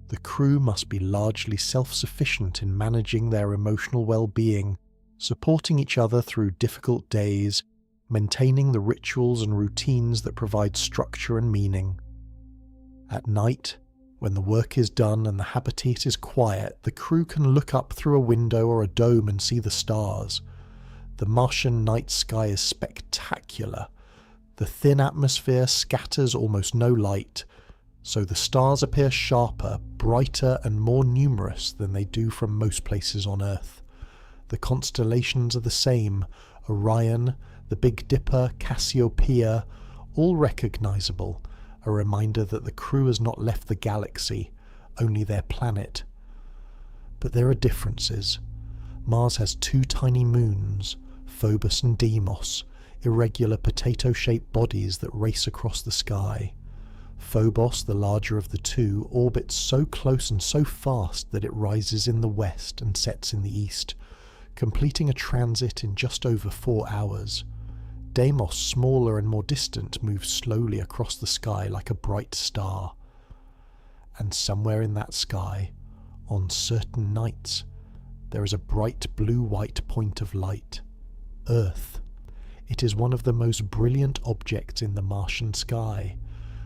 [SPEAKER 1] The crew must be largely self-sufficient in managing their emotional well-being, supporting each other through difficult days, maintaining the rituals and routines that provide structure and meaning. At night, when the work is done and the habitat is quiet, the crew can look up through a window or a dome and see the stars. The Martian night sky is spectacular. The thin atmosphere scatters almost no light, so the stars appear sharper, brighter and more numerous than they do from most places on Earth. The constellations are the same: Orion, the Big Dipper, Cassiopeia, all recognizable, a reminder that the crew has not left the galaxy, only their planet. But there are differences. Mars has 2 tiny moons, Phobos and Deimos, irregular potato-shaped bodies that race across the sky. Phobos, the larger of the two, orbits so close and so fast that it rises in the west and sets in the east, completing a transit in just over 4 hours. Deimos, smaller and more distant, moves slowly across the sky like a bright star. And somewhere in that sky, on certain nights, there is a bright blue-white point of light. Earth. It is one of the most brilliant objects in the Martian sky,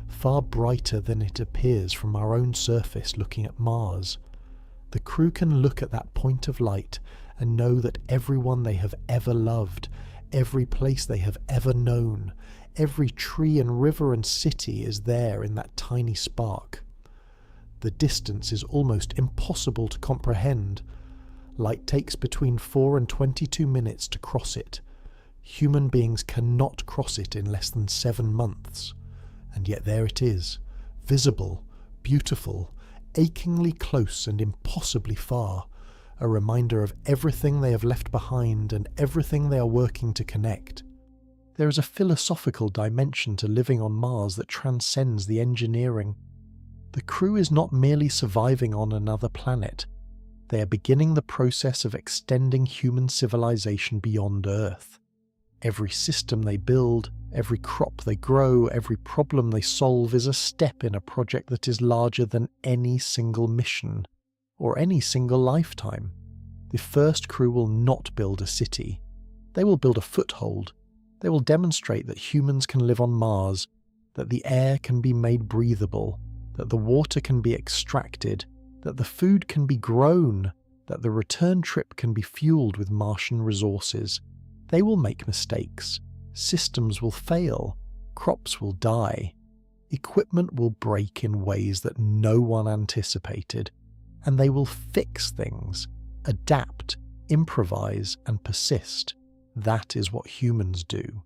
[SPEAKER 1] far brighter than it appears from our own surface looking at Mars. The crew can look at that point of light and know that everyone they have ever loved, every place they have ever known, every tree and river and city is there in that tiny spark. The distance is almost impossible to comprehend. Light takes between 4 and 22 minutes to cross it. Human beings cannot cross it in less than 7 months. And yet there it is, visible, beautiful, achingly close and impossibly far, a reminder of everything they have left behind and everything they are working to connect. There is a philosophical dimension to living on Mars that transcends the engineering. The crew is not merely surviving on another planet. They are beginning the process of extending human civilization beyond Earth. Every system they build, every crop they grow, every problem they solve is a step in a project that is larger than any single mission, or any single lifetime. The first crew will not build a city. They will build a foothold. They will demonstrate that humans can live on Mars, that the air can be made breathable, that the water can be extracted, that the food can be grown, that the return trip can be fueled with Martian resources. They will make mistakes. Systems will fail. Crops will die. Equipment will break in ways that no one anticipated. And they will fix things, adapt, improvise, and persist. That is what humans do.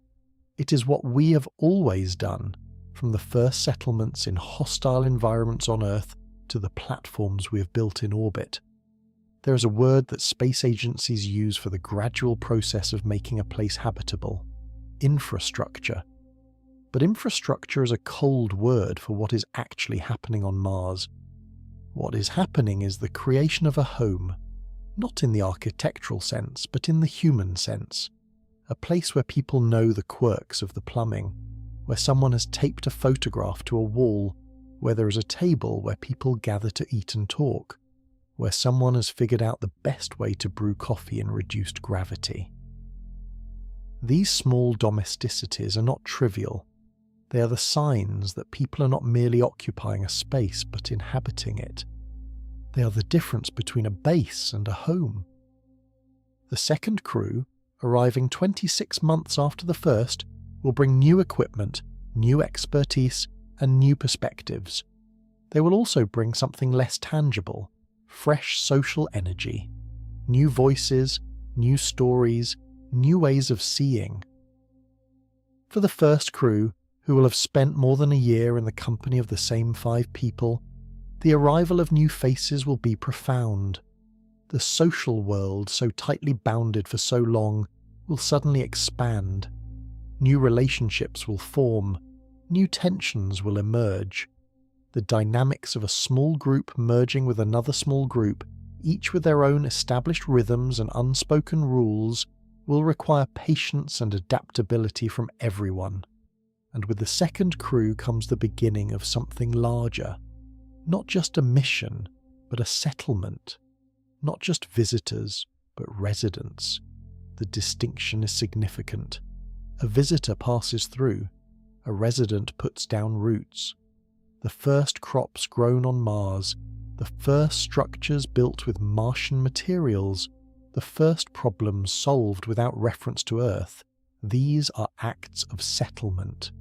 [SPEAKER 1] It is what we have always done, from the first settlements in hostile environments on Earth to the platforms we have built in orbit. There is a word that space agencies use for the gradual process of making a place habitable: infrastructure. But infrastructure is a cold word for what is actually happening on Mars. What is happening is the creation of a home, not in the architectural sense, but in the human sense. A place where people know the quirks of the plumbing, where someone has taped a photograph to a wall, where there is a table where people gather to eat and talk, where someone has figured out the best way to brew coffee in reduced gravity. These small domesticities are not trivial. They are the signs that people are not merely occupying a space but inhabiting it. They are the difference between a base and a home. The second crew, arriving 26 months after the first, will bring new equipment, new expertise, and new perspectives. They will also bring something less tangible: fresh social energy, new voices, new stories, new ways of seeing. For the first crew, who will have spent more than a year in the company of the same 5 people, the arrival of new faces will be profound. The social world, so tightly bounded for so long, will suddenly expand. New relationships will form, new tensions will emerge. The dynamics of a small group merging with another small group, each with their own established rhythms and unspoken rules, will require patience and adaptability from everyone. And with the second crew comes the beginning of something larger. Not just a mission, but a settlement. Not just visitors, but residents. The distinction is significant. A visitor passes through. A resident puts down roots. The first crops grown on Mars, the first structures built with Martian materials, the first problems solved without reference to Earth, these are acts of settlement.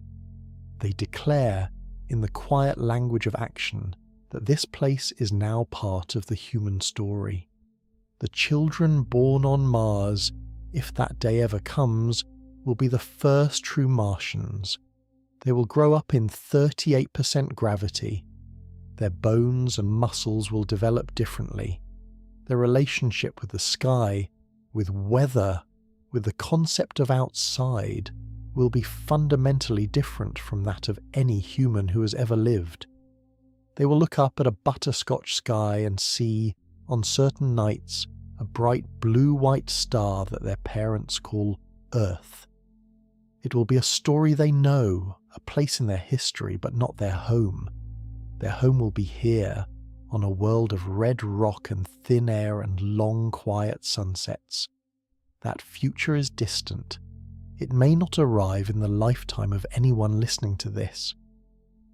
[SPEAKER 1] They declare, in the quiet language of action, that this place is now part of the human story. The children born on Mars, if that day ever comes, will be the first true Martians. They will grow up in 38% gravity. Their bones and muscles will develop differently. Their relationship with the sky, with weather, with the concept of outside, will be fundamentally different from that of any human who has ever lived. They will look up at a butterscotch sky and see, on certain nights, a bright blue-white star that their parents call Earth. It will be a story they know, a place in their history, but not their home. Their home will be here, on a world of red rock and thin air and long, quiet sunsets. That future is distant. It may not arrive in the lifetime of anyone listening to this,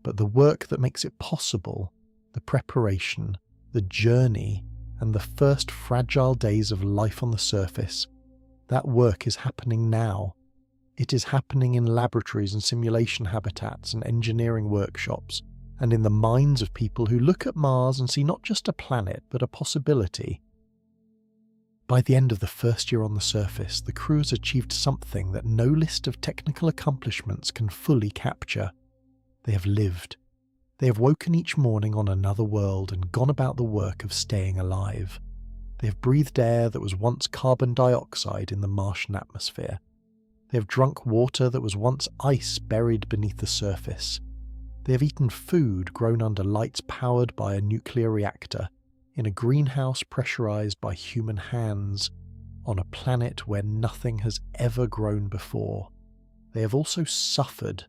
[SPEAKER 1] but the work that makes it possible, the preparation, the journey, and the first fragile days of life on the surface, that work is happening now. It is happening in laboratories and simulation habitats and engineering workshops, and in the minds of people who look at Mars and see not just a planet, but a possibility. By the end of the first year on the surface, the crew has achieved something that no list of technical accomplishments can fully capture. They have lived. They have woken each morning on another world and gone about the work of staying alive. They have breathed air that was once carbon dioxide in the Martian atmosphere. They have drunk water that was once ice buried beneath the surface. They have eaten food grown under lights powered by a nuclear reactor, in a greenhouse pressurized by human hands, on a planet where nothing has ever grown before. They have also suffered.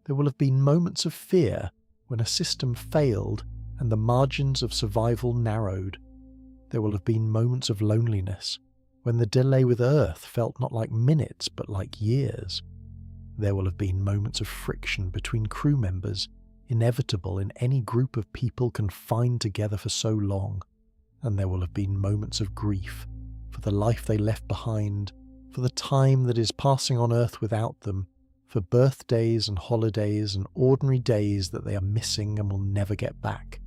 [SPEAKER 1] There will have been moments of fear when a system failed and the margins of survival narrowed. There will have been moments of loneliness when the delay with Earth felt not like minutes but like years. There will have been moments of friction between crew members, inevitable in any group of people confined together for so long, and there will have been moments of grief for the life they left behind, for the time that is passing on Earth without them, for birthdays and holidays and ordinary days that they are missing and will never get back.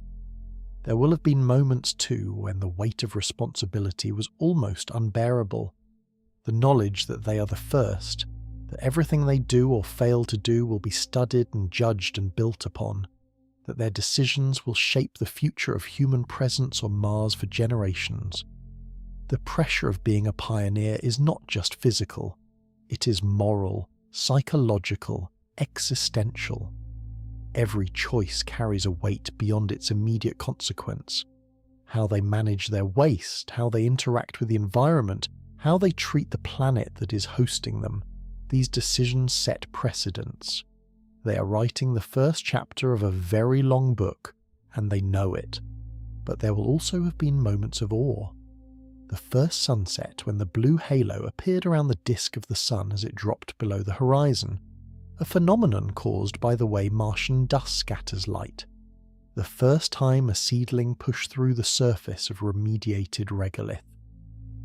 [SPEAKER 1] There will have been moments too when the weight of responsibility was almost unbearable. The knowledge that they are the first, that everything they do or fail to do will be studied and judged and built upon, that their decisions will shape the future of human presence on Mars for generations. The pressure of being a pioneer is not just physical, it is moral, psychological, existential. Every choice carries a weight beyond its immediate consequence. How they manage their waste, how they interact with the environment, how they treat the planet that is hosting them. These decisions set precedents. They are writing the first chapter of a very long book, and they know it. But there will also have been moments of awe. The first sunset when the blue halo appeared around the disk of the sun as it dropped below the horizon, a phenomenon caused by the way Martian dust scatters light. The first time a seedling pushed through the surface of remediated regolith.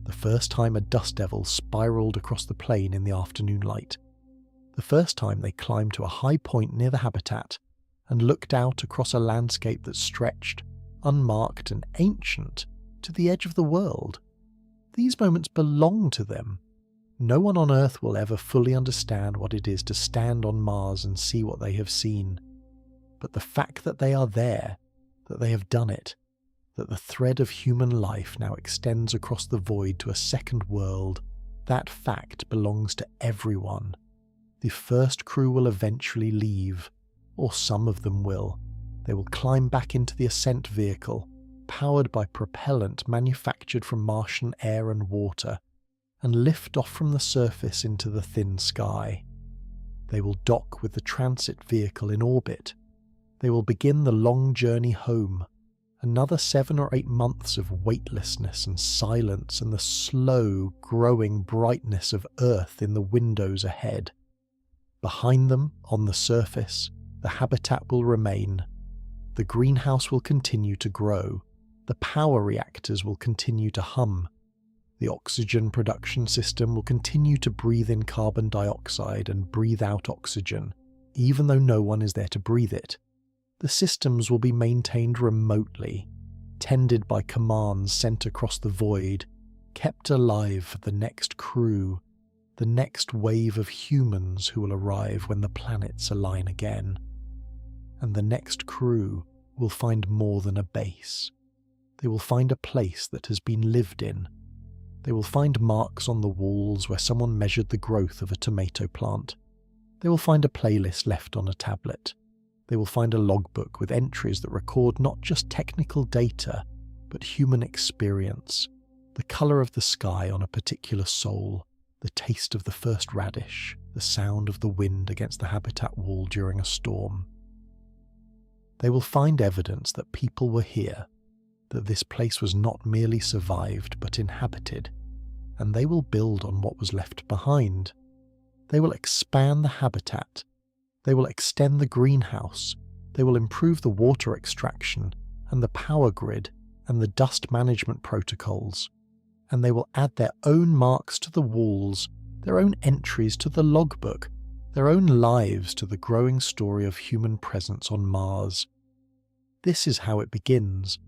[SPEAKER 1] The first time a dust devil spiraled across the plain in the afternoon light. The first time they climbed to a high point near the habitat and looked out across a landscape that stretched, unmarked and ancient, to the edge of the world. these moments belong to them. No one on Earth will ever fully understand what it is to stand on Mars and see what they have seen. But the fact that they are there, that they have done it, that the thread of human life now extends across the void to a second world, that fact belongs to everyone. The first crew will eventually leave, or some of them will. They will climb back into the ascent vehicle, powered by propellant manufactured from Martian air and water, and lift off from the surface into the thin sky. They will dock with the transit vehicle in orbit. They will begin the long journey home, another 7 or 8 months of weightlessness and silence and the slow, growing brightness of Earth in the windows ahead. Behind them, on the surface, the habitat will remain. The greenhouse will continue to grow. The power reactors will continue to hum. The oxygen production system will continue to breathe in carbon dioxide and breathe out oxygen, even though no one is there to breathe it. The systems will be maintained remotely, tended by commands sent across the void, kept alive for the next crew, the next wave of humans who will arrive when the planets align again. And the next crew will find more than a base. They will find a place that has been lived in. They will find marks on the walls where someone measured the growth of a tomato plant. They will find a playlist left on a tablet. They will find a logbook with entries that record not just technical data, but human experience, the colour of the sky on a particular sol, the taste of the first radish, the sound of the wind against the habitat wall during a storm. They will find evidence that people were here, that this place was not merely survived but inhabited, and they will build on what was left behind. They will expand the habitat. They will extend the greenhouse. They will improve the water extraction and the power grid and the dust management protocols. And they will add their own marks to the walls, their own entries to the logbook, their own lives to the growing story of human presence on Mars. This is how it begins,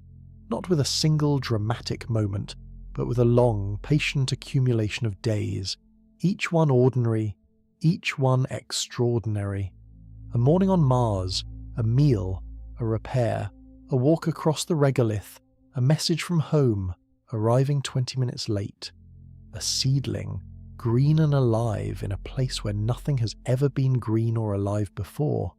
[SPEAKER 1] not with a single dramatic moment, but with a long, patient accumulation of days, each one ordinary, each one extraordinary. A morning on Mars, a meal, a repair, a walk across the regolith, a message from home, arriving 20 minutes late, a seedling, green and alive in a place where nothing has ever been green or alive before.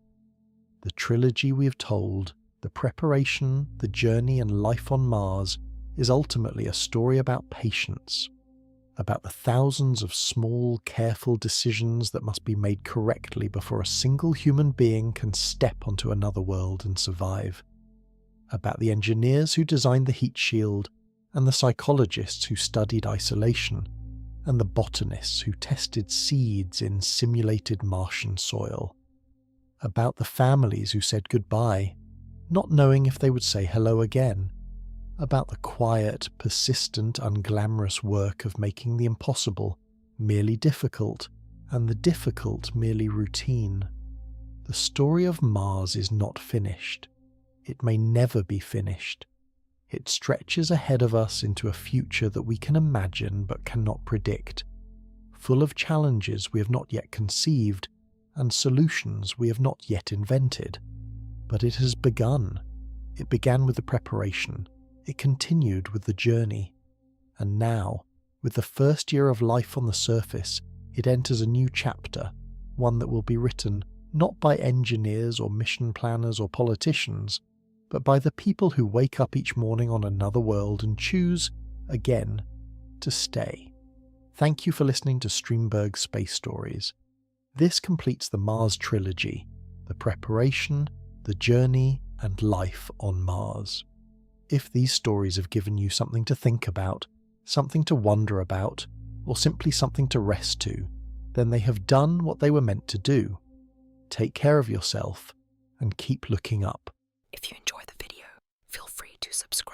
[SPEAKER 1] The trilogy we have told, the preparation, the journey and life on Mars, is ultimately a story about patience, about the thousands of small, careful decisions that must be made correctly before a single human being can step onto another world and survive, about the engineers who designed the heat shield, and the psychologists who studied isolation, and the botanists who tested seeds in simulated Martian soil, about the families who said goodbye, not knowing if they would say hello again, about the quiet, persistent, unglamorous work of making the impossible merely difficult, and the difficult merely routine. The story of Mars is not finished. It may never be finished. It stretches ahead of us into a future that we can imagine but cannot predict, full of challenges we have not yet conceived and solutions we have not yet invented. But it has begun. It began with the preparation. It continued with the journey. And now, with the first year of life on the surface, it enters a new chapter, one that will be written not by engineers or mission planners or politicians, but by the people who wake up each morning on another world and choose, again, to stay. Thank you for listening to Streamberg Space Stories. This completes the Mars trilogy, the preparation, the journey, and life on Mars. If these stories have given you something to think about, something to wonder about, or simply something to rest to, then they have done what they were meant to do. Take care of yourself and keep looking up.
[SPEAKER 2] If you enjoy the video, feel free to subscribe.